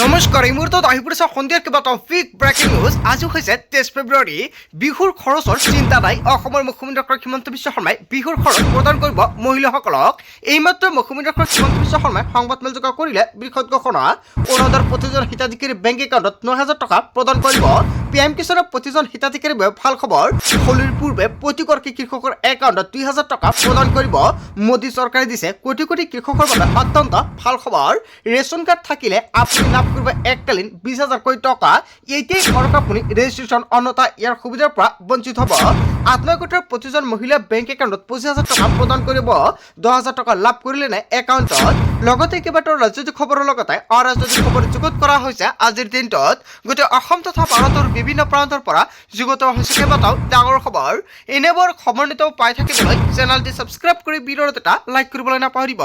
নমস্কাৰ এই মুহূৰ্তত আহি পৰিছে সন্ধিয়াৰ কেইবাটাও বিগ ব্ৰেকিং নিউজ। আজি হৈছে 23 ফেব্ৰুৱাৰী। বিহুৰ খৰচৰ চিন্তা নাই। অসমৰ মুখ্যমন্ত্ৰী ডক্টৰ হিমন্ত বিশ্ব শৰ্মাই বিহুৰ খৰচ প্ৰদান কৰিব মহিলাসকলক। এইমাত্ৰ মুখ্যমন্ত্ৰী ডক্টৰ হিমন্ত বিশ্ব শৰ্মাই সংবাদমেলযোগে কৰিলে বৃহৎ ঘোষণা। অৰুণোদয়ৰ প্ৰতিজন হিতাধিকাৰী বেংক একাউণ্টত 9,000 টকা প্ৰদান কৰিব। PM কিষাণৰ প্ৰতিজন হিতাধিকাৰীৰ বাবে ভাল খবৰ। হোলীৰ পূৰ্বে প্ৰতিগৰাকী কৃষকৰ একাউণ্টত 2,000 টকা প্ৰদান কৰিব। মোদী চৰকাৰে দিছে কোটি কোটি কৃষকৰ বাবে অত্যন্ত ভাল খবৰ। ৰেচন কাৰ্ড থাকিলে আপুনি লাভ কৰিব এককালীন 20,000 টকা। এতিয়াই কৰক আপুনি ৰেজিষ্ট্ৰেশ্যন, অন্যথা ইয়াৰ সুবিধাৰ পৰা বঞ্চিত হ'ব। আত্মসহায়ক প্ৰতিজন মহিলা বেংক একাউণ্টত 25,000 টকা প্ৰদান কৰিব। 10,000 টকা লাভ কৰিলে নে একাউণ্টত। লগতে কেইবাটাও ৰাজনৈতিক খবৰৰ লগতে অৰাজনৈতিক খবৰ যুগুত কৰা হৈছে আজিৰ দিনটোত। গোটেই অসম তথা ভাৰতৰ বিভিন্ন প্ৰান্তৰ পৰা যুগুত হৈছে কেইবাটাও ডাঙৰ খবৰ। এনেবোৰ সমন্বিত পাই থাকিবলৈ চেনেলটি ছাবস্ক্ৰাইব কৰি ভিডিঅ'ত এটা লাইক কৰিবলৈ নাপাহৰিব।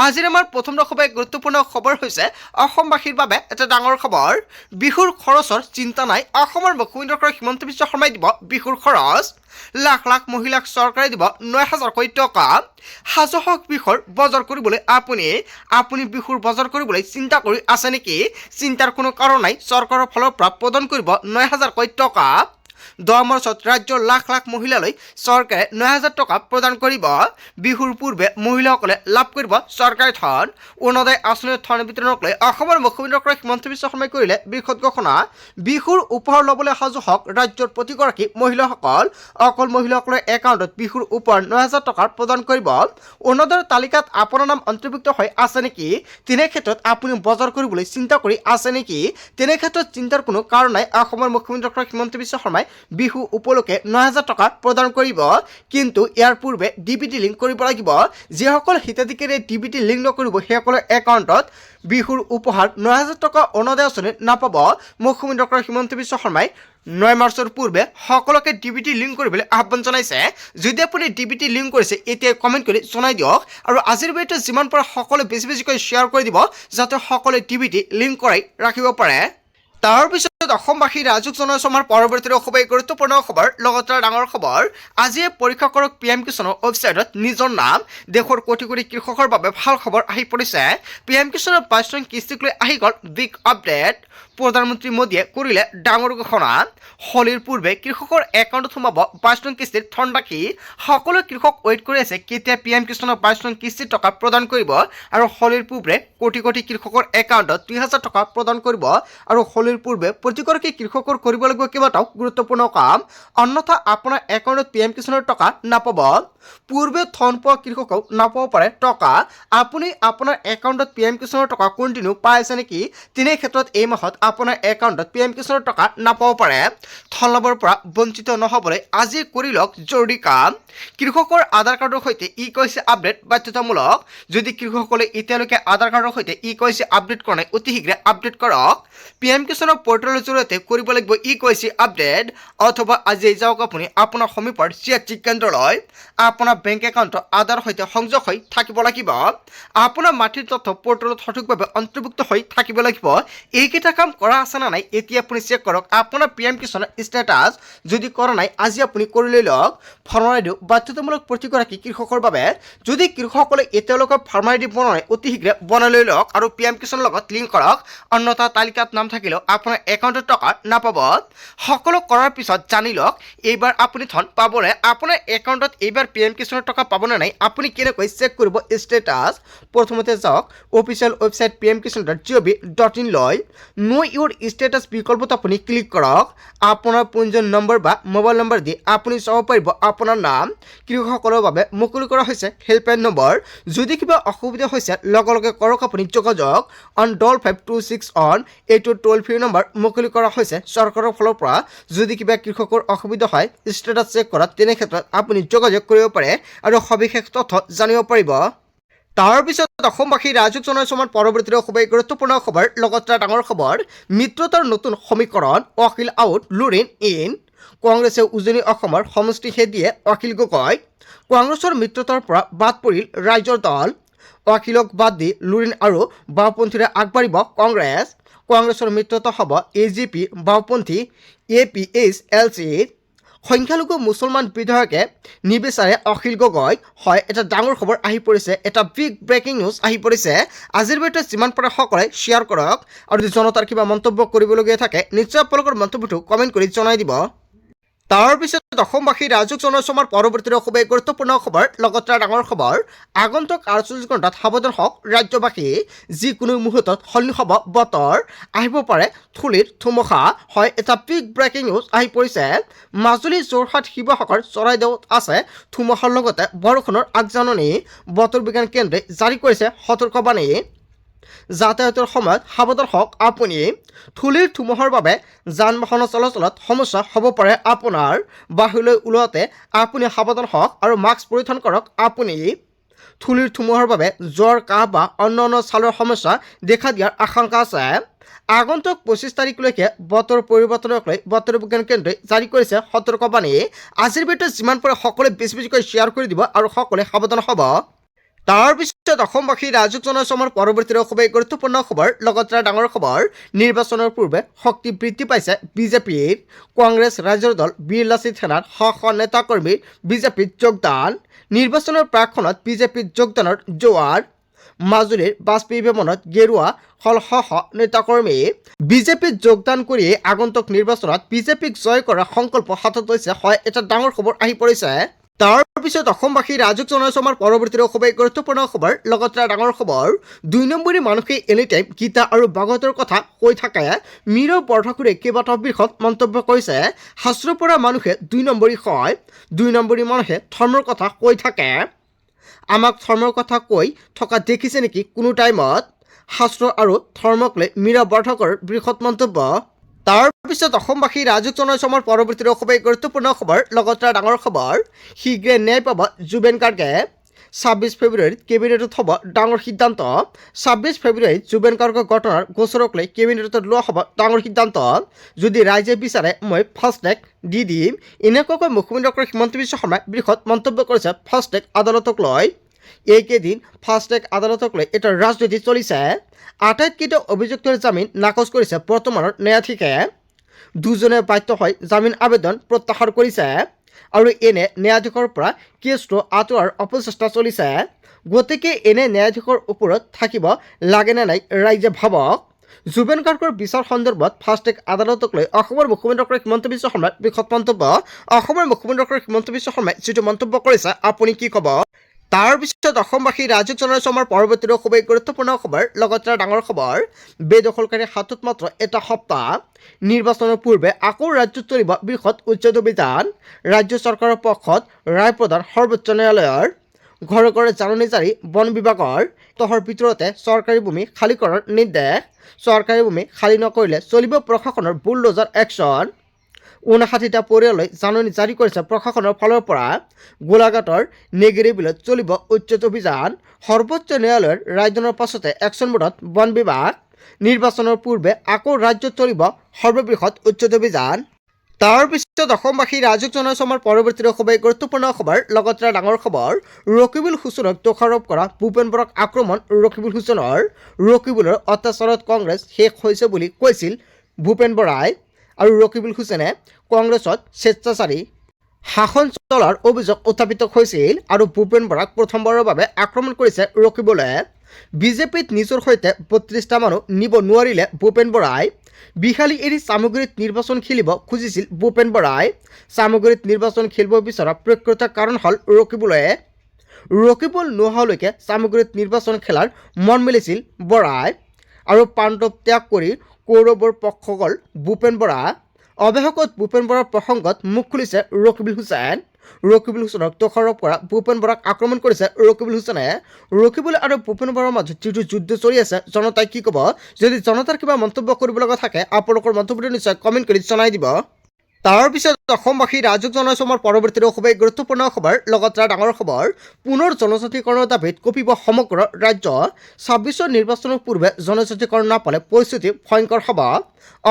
আজিৰ আমাৰ প্ৰথম দশমে গুৰুত্বপূৰ্ণ খবৰ হৈছে অসমবাসীৰ বাবে এটা ডাঙৰ খবৰ। বিহুৰ খৰচৰ চিন্তা নাই। অসমৰ মুখ্যমন্ত্ৰী ডক্টৰ হিমন্ত বিশ্ব শৰ্মাই দিব বিহুৰ খৰচ। লাখ লাখ মহিলাক চৰকাৰে দিব 9,000 টকা। সাজহক বিহুৰ বজাৰ কৰিবলৈ আপুনি বিহুৰ বজাৰ কৰিবলৈ চিন্তা কৰি আছে নেকি? চিন্তাৰ কোনো কাৰণ নাই। চৰকাৰৰ ফালৰ পৰা প্ৰদান কৰিব 9,000 টকা। 10 মাৰ্চত ৰাজ্যৰ লাখ লাখ মহিলালৈ চৰকাৰে 9,000 টকা প্ৰদান কৰিব। বিহুৰ পূৰ্বে মহিলাসকলে লাভ কৰিব চৰকাৰী ধন। অৰুণোদয় আঁচনিৰ ধন বিতৰণক লৈ অসমৰ মুখ্যমন্ত্ৰী ডক্টৰ হিমন্ত বিশ্ব শৰ্মাই কৰিলে বৃহৎ ঘোষণা। বিহুৰ উপহাৰ ল'বলৈ সাজু হওক ৰাজ্যৰ প্ৰতিগৰাকী মহিলাসকল। অকল মহিলাসকলৰ একাউণ্টত বিহুৰ উপহাৰ 9,000 টকা প্ৰদান কৰিব। অৰুণোদয়ৰ তালিকাত আপোনাৰ নাম অন্তৰ্ভুক্ত হৈ আছে নেকি? তেনে ক্ষেত্ৰত আপুনি বজাৰ কৰিবলৈ চিন্তা কৰি আছে নেকি? তেনে ক্ষেত্ৰত চিন্তাৰ কোনো কাৰণ নাই। অসমৰ মুখ্যমন্ত্ৰী ডক্টৰ হিমন্ত বিশ্ব শৰ্মাই বিহু উপলক্ষে 9,000 টকা প্ৰদান কৰিব। কিন্তু ইয়াৰ পূৰ্বে DBT লিংক কৰিব লাগিব। যিসকল হিতাধিকাৰীয়ে DBT লিংক নকৰিব সেইসকলৰ একাউণ্টত বিহুৰ উপহাৰ 9,000 টকা অৰুণোদয় আঁচনিত নাপাব। মুখ্যমন্ত্ৰী ডক্টৰ হিমন্ত বিশ্ব শৰ্মাই 9 মাৰ্চৰ পূৰ্বে সকলোকে DBT লিংক কৰিবলৈ আহ্বান জনাইছে। যদি আপুনি DBT লিংক কৰিছে এতিয়াই কমেণ্ট কৰি জনাই দিয়ক। আৰু আজিৰ ভিডিঅ'টো যিমান পাৰে সকলোৱে বেছি বেছিকৈ শ্বেয়াৰ কৰি দিব যাতে সকলোৱে DBT লিংক কৰাই ৰাখিব পাৰে। তাৰ পিছত অসমবাসী ৰাজুক জনাইছে আমাৰ পৰৱৰ্তী খুবেই গুৰুত্বপূৰ্ণ খবৰ। লগতে ডাঙৰ খবৰ, আজিয়ে পৰীক্ষা কৰক PM কিষাণৰ ৱেবছাইটত নিজৰ নাম। দেশৰ কোটি কোটি কৃষকৰ বাবে ভাল খবৰ আহি পৰিছে। PM কিষাণৰ 22 নং কিস্তিক লৈ আহি গ'ল বিগ আপডেট। প্ৰধানমন্ত্ৰী মোদীয়ে কৰিলে ডাঙৰ ঘোষণা। হোলীৰ পূৰ্বে কৃষকৰ একাউণ্টত সোমাব 22 নং কিস্তিৰ ধন ৰাখি। সকলো কৃষক ৱেইট কৰি আছে কেতিয়া PM কিষাণৰ 22 নং কিস্তিৰ টকা প্ৰদান কৰিব। আৰু হোলীৰ পূৰ্বে কোটি কোটি কৃষকৰ একাউণ্টত 2,000 টকা প্ৰদান কৰিব। আৰু হোলীৰ পূৰ্বে প্ৰতিগৰাকী কৃষকৰ কৰিব লাগিব কেইবাটাও গুৰুত্বপূৰ্ণ কাম, অন্যথা আপোনাৰ একাউণ্টত PM কিষাণৰ টকা নাপাব। পূৰ্বে ধন পোৱা কৃষকক নাপাব পাৰে টকা। আপুনি আপোনাৰ একাউণ্টত PM কিষাণৰ টকা কণ্টিনিউ পাই আছে নেকি? তেনে ক্ষেত্ৰত এই মাহত আপোনাৰ একাউণ্টত PM কিষাণৰ টকা নাপাব পাৰে। ধন লাভৰ পৰা বঞ্চিত নহ'বলৈ আজি কৰি লওক জৰুৰী কাম। কৃষকৰ আধাৰ কাৰ্ডৰ সৈতে EKYC আপডেট বাধ্যতামূলক। যদি কৃষকসকলে এতিয়ালৈকে আধাৰ কাৰ্ডৰ সৈতে EKYC আপডেট কৰা নাই অতি শীঘ্ৰে আপডেট কৰক। PM কিষাণৰ পৰ্টেলৰ জৰিয়তে কৰিব লাগিব EKYC আপডেট, অথবা আজি যাওক আপুনি আপোনাৰ সমীপৰ CSC কেন্দ্ৰলৈ। আপোনাৰ বেংক একাউণ্টৰ আধাৰৰ সৈতে সংযোগ হৈ থাকিব লাগিব। আপোনাৰ মাটিৰ তথ্য পৰ্টেলত সঠিকভাৱে অন্তৰ্ভুক্ত হৈ থাকিব লাগিব। এইকেইটা কাম কৰা আছে নে নাই এতিয়া আপুনি চেক কৰক আপোনাৰ PM কিষাণৰ ষ্টেটাছ। যদি কৰা নাই আজি আপুনি কৰি লৈ লওক। ফাৰ্মাৰ আইডি বাধ্যতামূলক প্ৰতিগৰাকী কৃষকৰ বাবে। যদি কৃষকসকলে এতিয়ালৈকে ফাৰ্মাৰ আইডি বনোৱা নাই অতি শীঘ্ৰে বনাই লৈ লওক আৰু PM কিষাণৰ লগত লিংক কৰক। অন্যথা তালিকাত নাম থাকিলেও আপোনাৰ একাউণ্টত টকা নাপাব। সকলো কৰাৰ পিছত জানি লওক এইবাৰ আপুনি ধন পাবনে। আপোনাৰ একাউণ্টত এইবাৰ PM কিষাণৰ টকা পাবনে নাই আপুনি কেনেকৈ চেক কৰিব ষ্টেটাছ। প্ৰথমতে যাওক অফিচিয়েল ৱেবছাইট pmkishan.gov.in লৈ নো ইউৰ ষ্টেটাছ বিকল্পত আপুনি ক্লিক কৰক। আপোনাৰ পঞ্জীয়ন নম্বৰ বা মোবাইল নম্বৰ দি আপুনি চাব পাৰিব আপোনাৰ নাম। কৃষকসকলৰ বাবে মুকলি কৰা হৈছে হেল্পলাইন নম্বৰ। যদি কিবা অসুবিধা হৈছে লগে লগে কৰক আপুনি যোগাযোগ। 526 এইটো টোল ফ্ৰী নম্বৰ মুকলি কৰা হৈছে চৰকাৰৰ ফালৰ পৰা। যদি কিবা কৃষকৰ অসুবিধা হয় ষ্টেটাছ চেক কৰাত তেনে ক্ষেত্ৰত আপুনি যোগাযোগ কৰিব পাৰে আৰু সবিশেষ তথ্য জানিব পাৰিব। তাৰ পিছত অসমবাসী ৰাজুক জনাইছে আমাৰ পৰৱৰ্তী খুবেই গুৰুত্বপূৰ্ণ খবৰ। লগতে ডাঙৰ খবৰ, মিত্ৰতাৰ নতুন সমীকৰণ, অখিল আউট লুৰিন ইন। কংগ্ৰেছে উজনি অসমৰ সমষ্টিহে দিয়ে অখিল গগৈ। কংগ্ৰেছৰ মিত্ৰতাৰ পৰা বাদ পৰিল ৰাইজৰ দল। অখিলক বাদ দি লুৰিন আৰু বাওঁপন্থীৰে আগবাঢ়িব কংগ্ৰেছৰ মিত্ৰতা হ'ব AGP বাওঁপন্থী APHLC। সংখ্যালঘু মুছলমান বিধায়কে নিবিচাৰে অখিল গগৈ হয় এটা ডাঙৰ খবৰ আহি পৰিছে এটা বিগ ব্ৰেকিং নিউজ আহি পৰিছে আজিৰ ভিডিঅ'টো যিমান পাৰে সকলে শ্বেয়াৰ কৰক আৰু যদি জনতাৰ কিবা মন্তব্য কৰিবলগীয়া থাকে নিশ্চয় আপোনালোকৰ মন্তব্যটো কমেণ্ট কৰি জনাই দিব তাৰ পিছত অসমবাসী ৰাজুক জনসমাৰ পৰৱৰ্তী খুবেই গুৰুত্বপূৰ্ণ খবৰ লগতে ডাঙৰ খবৰ আগন্তুক 48 ঘণ্টাত সাৱধান হওক ৰাজ্যবাসী যিকোনো মুহূৰ্তত সলনি হ'ব বতৰ আহিব পাৰে থুলিৰ ধুমুহা হয় এটা বিগ ব্ৰেকিং নিউজ আহি পৰিছে মাজুলী যোৰহাট শিৱসাগৰ চৰাইদেউত আছে ধুমুহাৰ লগতে বৰষুণৰ আগজাননী বতৰ বিজ্ঞান কেন্দ্ৰে জাৰি কৰিছে সতৰ্কবাণী যাতায়াতৰ সময়ত সাৱধান হওক আপুনি থুলিৰ ধুমুহাৰ বাবে যান বাহনৰ চলাচলত সমস্যা হ'ব পাৰে আপোনাৰ বাহিৰলৈ ওলাওঁতে আপুনি সাৱধান হওক আৰু মাস্ক পৰিধান কৰক আপুনি থুলিৰ ধুমুহাৰ বাবে জ্বৰ কাহ বা অন্যান্য ছালৰ সমস্যা দেখা দিয়াৰ আশংকা আছে আগন্তুক 25 তাৰিখলৈকে বতৰ পৰিৱৰ্তনক লৈ বতৰ বিজ্ঞান কেন্দ্ৰই জাৰি কৰিছে সতৰ্কবাণী আজিৰ ভিডিঅ'টো যিমান পাৰে সকলোৱে বেছিকৈ শ্বেয়াৰ কৰি দিব আৰু সকলোৱে সাৱধান হ'ব তাৰ পিছত অসমবাসী ৰাজুক জনসমাৰ পৰৱৰ্তী খুবেই গুৰুত্বপূৰ্ণ খবৰ লগতে ডাঙৰ খবৰ নিৰ্বাচনৰ পূৰ্বে শক্তি বৃদ্ধি পাইছে বিজেপিৰ কংগ্ৰেছ ৰাজ্যৰ দল বীৰ লাচিত সেনাৰ শ নেতাকৰ্মীৰ বিজেপিত যোগদান নিৰ্বাচনৰ প্ৰাকখনত বিজেপিত যোগদানৰ জোৱাৰ মাজুলীৰ বাজপেয়ী ভৱনত গেৰুৱা হল শ নেতাকৰ্মী বিজেপিত যোগদান কৰি আগন্তুক নিৰ্বাচনত বিজেপিক জয় কৰাৰ সংকল্প হাতত লৈছে হয় এটা ডাঙৰ খবৰ আহি পৰিছে তাৰ পিছত অসমবাসী ৰাজুক জনসমাৰ পৰৱৰ্তী খুবেই গুৰুত্বপূৰ্ণ খবৰ লগতে ডাঙৰ খবৰ 2 নম্বৰী মানুহে এনি টাইম গীতা আৰু ভাগৱতৰ কথা কৈ থাকে মীৰা বৰঠাকুৰে কেইবাটাও বিষয়ত মন্তব্য কৰিছে শাস্ত্ৰৰ পৰা মানুহে 2 নম্বৰী হয় 2 নম্বৰী মানুহে ধৰ্মৰ কথা কৈ থাকে আমাক ধৰ্মৰ কথা কৈ থকা দেখিছে নেকি কোনো টাইমত শাস্ত্ৰ আৰু ধৰ্মক লৈ মীৰা বৰঠাকুৰৰ বৃহৎ মন্তব্য তাৰ পিছত অসমবাসী ৰাজুক জনসমাৰ পৰৱৰ্তী খুবেই গুৰুত্বপূৰ্ণ খবৰ লগতে ডাঙৰ খবৰ শীঘ্ৰে ন্যায় পাব জুবেন গাৰ্গে 26 ফেব্ৰুৱাৰীত কেবিনেটত হ'ব ডাঙৰ সিদ্ধান্ত 26 ফেব্ৰুৱাৰীত জুবেন গাৰ্গৰ ঘটনাৰ গোচৰক লৈ কেবিনেটত লোৱা হ'ব ডাঙৰ সিদ্ধান্ত যদি ৰাইজে বিচাৰে মই ফাষ্টেগ দি দিম এনেকুৱাকৈ মুখ্যমন্ত্ৰী হিমন্ত বিশ্ব শৰ্মাই বৃহৎ মন্তব্য কৰিছে ফাষ্টেগ আদালতক লৈ এইকেইদিন ফাষ্টেগ আদালতক লৈ এটা ৰাজনীতি চলিছে আটাইতকেইটা অভিযুক্তৰ জামিন নাকচ কৰিছে বৰ্তমানৰ ন্যায়াধীশে দুজনে বাধ্য হৈ জামিন আবেদন প্ৰত্যাহাৰ কৰিছে আৰু এনে ন্যায়াধীশৰ পৰা কেছটো আঁতৰোৱাৰ অপচেষ্টা চলিছে গতিকে এনে ন্যায়াধীশৰ ওপৰত থাকিব লাগে নে নাই ৰাইজে ভাবক জুবেন গাৰ্গৰ বিচাৰ সন্দৰ্ভত ফাষ্টেগ আদালতক লৈ অসমৰ মুখ্যমন্ত্ৰী হিমন্ত বিশ্ব শৰ্মাৰ বৃহৎ মন্তব্য অসমৰ মুখ্যমন্ত্ৰী হিমন্ত বিশ্ব শৰ্মাই যিটো মন্তব্য কৰিছে আপুনি কি ক'ব তাৰ পিছত অসমবাসী ৰাজুক জনসমাৰ পৰৱৰ্তী খুবেই গুৰুত্বপূৰ্ণ খবৰ লগতে ডাঙৰ খবৰ বেদখলকাৰীৰ হাতত মাত্ৰ এটা সপ্তাহ নিৰ্বাচনৰ পূৰ্বে আকৌ ৰাজ্যত চলিব বৃহৎ উচ্ছেদ অভিযান ৰাজ্য চৰকাৰৰ পক্ষত ৰায় প্ৰদান সৰ্বোচ্চ ন্যায়ালয়ৰ ঘৰে ঘৰে জাননী জাৰি বন বিভাগৰ তহৰ ভিতৰতে চৰকাৰী ভূমি খালী কৰাৰ নিৰ্দেশ চৰকাৰী ভূমি খালী নকৰিলে চলিব প্ৰশাসনৰ বুলডোজাৰ একশ্যন 59টা পৰিয়াললৈ জাননী জাৰি কৰিছে প্ৰশাসনৰ ফালৰ পৰা গোলাঘাটৰ নেগেৰী বিলত চলিব উচ্ছেদ অভিযান সৰ্বোচ্চ ন্যায়ালয়ৰ ৰায়দানৰ পাছতে একশ্যন মোডত বন বিভাগ নিৰ্বাচনৰ পূৰ্বে আকৌ ৰাজ্যত চলিব সৰ্ববৃহৎ উচ্ছেদ অভিযান তাৰ পিছত অসমবাসী ৰাজুক জনসমাৰ পৰৱৰ্তী খুবেই গুৰুত্বপূৰ্ণ খবৰ লগতে ডাঙৰ খবৰ ৰকিবুল হুছেইনক দোষাৰোপ কৰা ভূপেন বৰাক আক্ৰমণ ৰকিবুলৰ অত্যাচাৰত কংগ্ৰেছ শেষ হৈছে বুলি কৈছিল ভূপেন বৰাই আৰু ৰকিবুল হুছেইনে কংগ্ৰেছত স্বেচ্ছাচাৰী শাসন চলাৰ অভিযোগ উত্থাপিত হৈছিল আৰু ভূপেন বৰাক প্ৰথমবাৰৰ বাবে আক্ৰমণ কৰিছে ৰকিবুলে বিজেপিত নিজৰ সৈতে 32টা মানুহ নিব নোৱাৰিলে ভূপেন বৰাই বিহালী এৰি চামগুৰিত নিৰ্বাচন খেলিব খুজিছিল ভূপেন বৰাই চামগুৰিত নিৰ্বাচন খেলিব বিচৰা প্ৰকৃত কাৰণ হ'ল ৰকিবুল নোহোৱালৈকে চামগুৰিত নিৰ্বাচন খেলাৰ মন মেলিছিল বৰাই আৰু পাণ্ডৱ ত্যাগ কৰি কৌৰৱৰ পক্ষ গ'ল ভূপেন বৰা অৱশেষত ভূপেন বৰাৰ প্ৰসংগত মুখ খুলিছে ৰকিবুল হুছেইনক দোষাৰোপ কৰা ভূপেন বৰাক আক্ৰমণ কৰিছে ৰকিবুল হুছেইনে ৰকিবুল আৰু ভূপেন বৰাৰ মাজত যিটো যুদ্ধ চলি আছে জনতাই কি ক'ব যদি জনতাৰ কিবা মন্তব্য কৰিব লগা থাকে আপোনালোকৰ মন্তব্যটো নিশ্চয় কমেণ্ট কৰি জনাই দিব তাৰ পিছত অসমবাসী ৰাজুক জনসমাৰ পৰৱৰ্তী খুবেই গুৰুত্বপূৰ্ণ খবৰ লগতে ডাঙৰ খবৰ পুনৰ জনজাতিকৰণৰ দাবীত কঁপিব সমগ্ৰ ৰাজ্য 26ৰ নিৰ্বাচনৰ পূৰ্বে জনজাতিকৰণ নাপালে পৰিস্থিতি ভয়ংকৰ হ'ব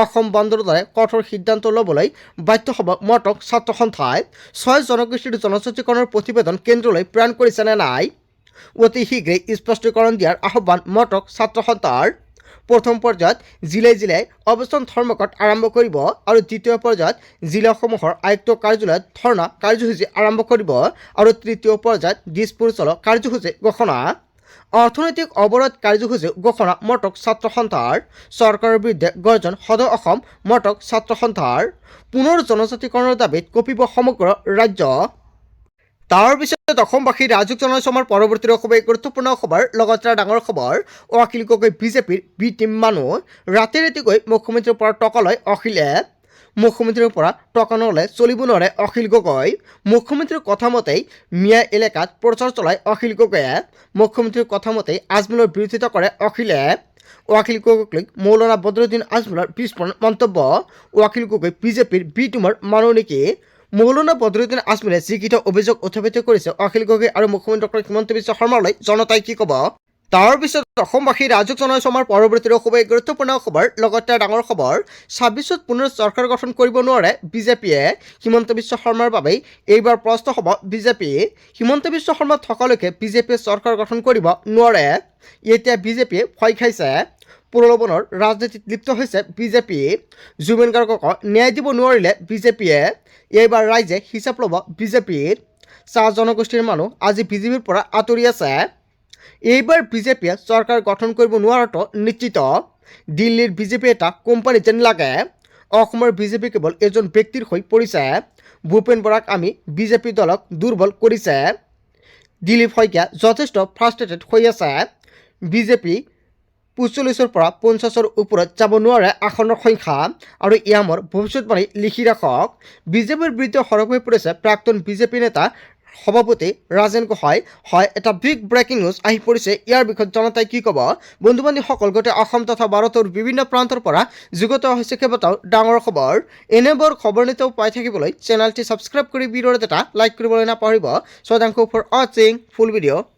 অসম বন্দৰ দৰে কঠোৰ সিদ্ধান্ত ল'বলৈ বাধ্য হ'ব মটক ছাত্ৰ সন্থাই 6 জনগোষ্ঠীৰ জনজাতিকৰণৰ প্ৰতিবেদন কেন্দ্ৰলৈ প্ৰেৰণ কৰিছে নে নাই অতি শীঘ্ৰেই স্পষ্টীকৰণ দিয়াৰ আহ্বান মটক ছাত্ৰ সন্থাৰ প্ৰথম পৰ্যায়ত জিলাই জিলাই অৱস্থান ধৰ্মঘট আৰম্ভ কৰিব আৰু দ্বিতীয় পৰ্যায়ত জিলাসমূহৰ আয়ুক্ত কাৰ্যালয়ত ধৰ্ণা কাৰ্যসূচী আৰম্ভ কৰিব আৰু তৃতীয় পৰ্যায়ত দিছপুৰ চলো কাৰ্যসূচী ঘোষণা। অৰ্থনৈতিক অৱৰোধ কাৰ্যসূচী ঘোষণা মটক ছাত্ৰ সন্থাৰ। চৰকাৰৰ বিৰুদ্ধে গৰ্জন সদৌ অসম মটক ছাত্ৰ সন্থাৰ। পুনৰ জনজাতিকৰণৰ দাবীত কঁপিব সমগ্ৰ ৰাজ্য। তাৰ পিছত অসমবাসী ৰাজুক জনাইছো আমাৰ পৰৱৰ্তী অসমৰ গুৰুত্বপূৰ্ণ খবৰ। লগতে ডাঙৰ খবৰ, অখিল গগৈ বিজেপিৰ বি টিম মানুহ। ৰাতি ৰাতিকৈ মুখ্যমন্ত্ৰীৰ পৰা টকা লয় অখিলে। মুখ্যমন্ত্ৰীৰ পৰা টকা নল'লে চলিব নোৱাৰে অখিল গগৈ। মুখ্যমন্ত্ৰীৰ কথা মতেই মিয়া এলেকাত প্ৰচাৰ চলায় অখিল গগৈয়ে। মুখ্যমন্ত্ৰীৰ কথা মতেই আজমলৰ বিৰোধিতা কৰে অখিলে। অখিল গগৈক মৌলানা বদৰুদ্দিন আজমলৰ বিস্ফোৰণ মন্তব্য। অখিল গগৈ বিজেপিৰ বি টিমৰ মানুহ নেকি? মৌলানা বদৰুদ্দিন আজমলে যিকেইটা অভিযোগ উত্থাপিত কৰিছে অখিল গগৈ আৰু মুখ্যমন্ত্ৰী ডক্টৰ হিমন্ত বিশ্ব শৰ্মালৈ জনতাই কি ক'ব? তাৰ পিছত অসমবাসী ৰাজুক জনাইছো আমাৰ পৰৱৰ্তী অসমৰ গুৰুত্বপূৰ্ণ খবৰ। লগতে ডাঙৰ খবৰ, ২৬ত পুনৰ চৰকাৰ গঠন কৰিব নোৱাৰে বিজেপিয়ে। হিমন্ত বিশ্ব শৰ্মাৰ বাবেই এইবাৰ প্ৰশ্ন হ'ব বিজেপি। হিমন্ত বিশ্ব শৰ্মা থকালৈকে বিজেপিয়ে চৰকাৰ গঠন কৰিব নোৱাৰে। এতিয়া বিজেপিয়ে ভয় খাইছে। প্ৰলোভনৰ ৰাজনীতিত লিপ্ত হৈছে বিজেপি। জুবিন গাৰ্গক ন্যায় দিব নোৱাৰিলে বিজেপিয়ে। এইবাৰ ৰাইজে হিচাপ ল'ব বিজেপিৰ। চাহ জনগোষ্ঠীৰ মানুহ আজি বিজেপিৰ পৰা আঁতৰি আছে। এইবাৰ বিজেপিয়ে চৰকাৰ গঠন কৰিব নোৱাৰাটো নিশ্চিত। দিল্লীৰ বিজেপি এটা কোম্পানী যেন লাগে। অসমৰ বিজেপি কেৱল এজন ব্যক্তিৰ হৈ পৰিছে। ভূপেন বৰাক আমি বিজেপি দলক দুৰ্বল কৰিছে। দিলীপ শইকীয়া যথেষ্ট ফ্ৰাষ্ট্ৰেটেড হৈ আছে। বিজেপি ৪৫ৰ পৰা ৫০ৰ ওপৰত যাব নোৱাৰে আসনৰ সংখ্যা আৰু ইয়ামৰ ভৱিষ্যতবাণী লিখি ৰাখক। বিজেপিৰ বিৰুদ্ধে সৰব হৈ পৰিছে প্ৰাক্তন বিজেপি নেতা সভাপতি ৰাজেন গোহাঁই। হয়, এটা বিগ ব্ৰেকিং নিউজ আহি পৰিছে। ইয়াৰ বিষয়ত জনতাই কি ক'ব? বন্ধু বান্ধৱীসকল, গোটেই অসম তথা ভাৰতৰ বিভিন্ন প্ৰান্তৰ পৰা যুগত হৈছে কেইবাটাও ডাঙৰ খবৰ। এনেবোৰ খবৰ নিতেও পাই থাকিবলৈ চেনেলটি ছাবস্ক্ৰাইব কৰি ভিডিঅ'ত এটা লাইক কৰিবলৈ নাপাহৰিব। চ' থেংক ইউ ফৰ ৱাচিং ফুল ভিডিঅ'।